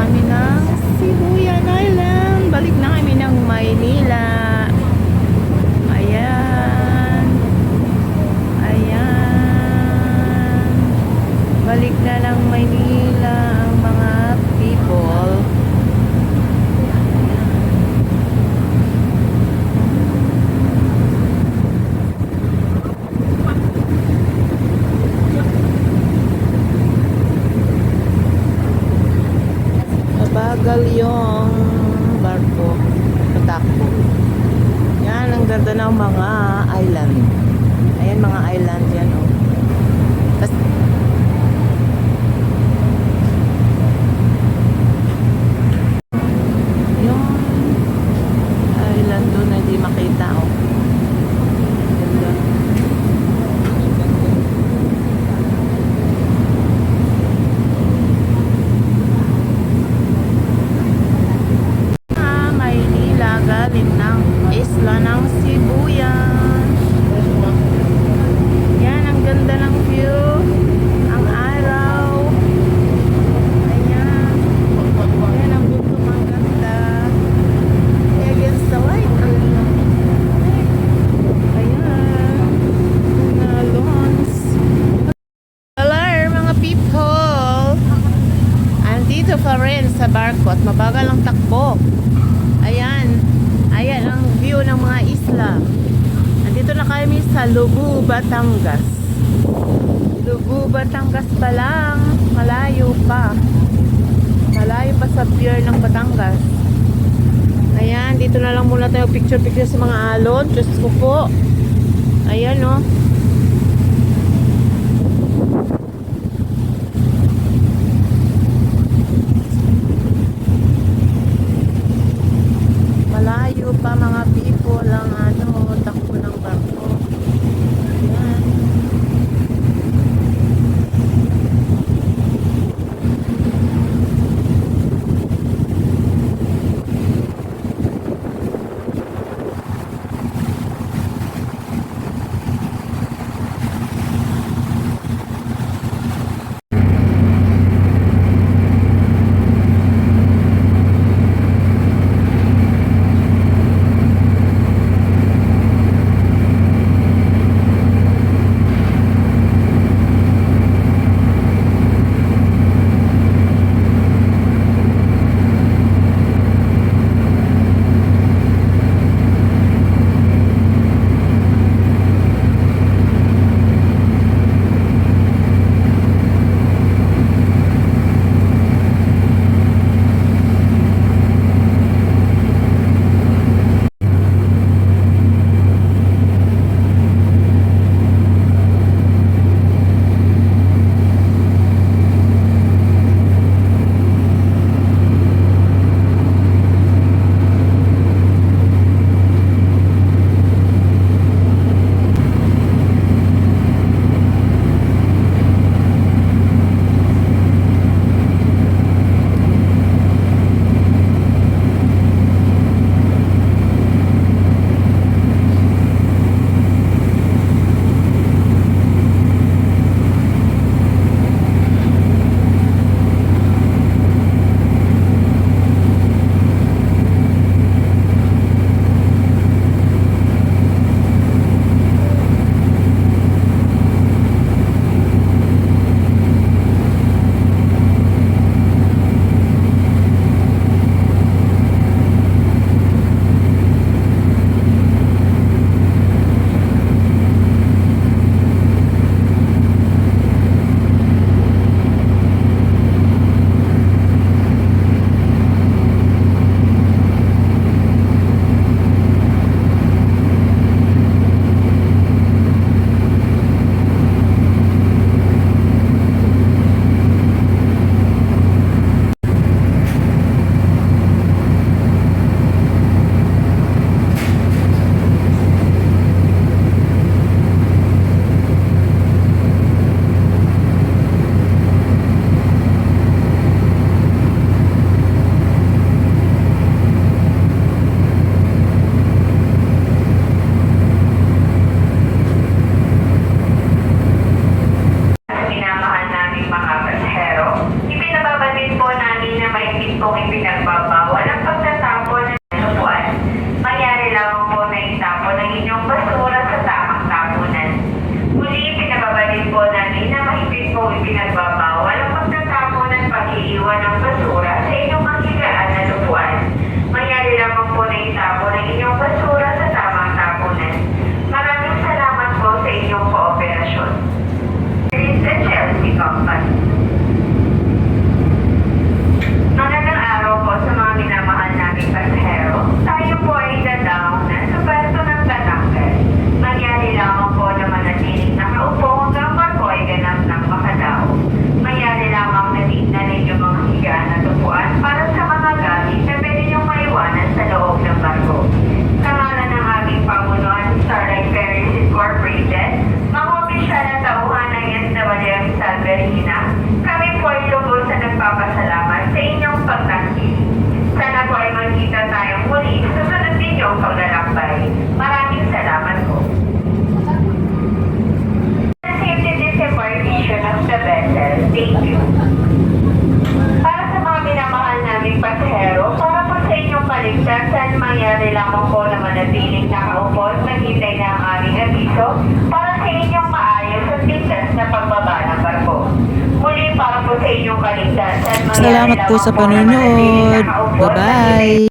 kami ng Sibuyan Island. Balik na kami ng Maynila. Ayan. Ayan. Balik na ng Maynila ang mga people. Bagal yung barko patakbo. Yan, ang ganda ng mga island. Ayan, mga island yan, oh. Tas, yung island doon na hindi makita, oh. Ganda. Maynila, galing ng isla ng Sibuyan. Yan, ang ganda ng view. Ang araw. Ayan. Ayan, ang bundok, ang ganda. Against the light. Ayan. Mga lawns. Hello, mga people. Andito pa rin sa barko at mabagal ang takbo. Ayan. Ayan ang view ng mga isla. Nandito na kami sa Lubu, Batangas. Lubu, Batangas pa lang. Malayo pa. Malayo pa sa pier ng Batangas. Ayan. Dito na lang muna tayo picture-picture sa mga alon. Diyos ko po. Ayan, oh. Malayo pa mga people ang takbo ng barko. Ayan. din pong ipinagbabawal ang pagtatapon ng upuan. Mangyari lamang po na itapon ng inyong basura sa tamang tapunan. Muli, pinababalik po namin na mahigpit po ipinagbabawal ang pagtatapon at pag-iiwan ng basura sa inyong manghigaan at upuan. Mangyari lamang po na itapon ng inyong basura sa tamang tapunan. Maraming salamat po sa inyong kooperasyon. This is the Chelsea Company. Magandang araw po sa mga minamahal naming pasahero. Tayo po ay dadaong na sa pwesto ng Batangas. Mangyari lamang po na manatiling nakaupo hanggang barko ay ganap ng makadao. Mangyari lamang na tignan ninyo mga higaan at upuan para sa mga gamit na pwede niyong maiwanan sa loob ng barko. Sa ngalan ng aming pamunuan, Starlight Ferries Incorporated, mga opisyal na tauhan ng SWM San Berhina, kami po ay lubos na nagpapasalamat sa inyong pagtangkil. Sana po ay magkita tayong muli sa susunod ninyong paglalakbay. Maraming salamat po. The safety disembarkation of the vessel. Thank you. Para sa mga minamahal naming pasahero, para po sa inyong kaligtasan, mangyari lamang po na manatiling nakaupo at maghintay na ang aming abiso para sa inyong maayos at ligtas na pagbaba ng barko. Muli, para po sa inyong kaligtasan, mangyari Salamat po lamang sa po na manatiling panonood. nakaupo at maghintay Bye-bye!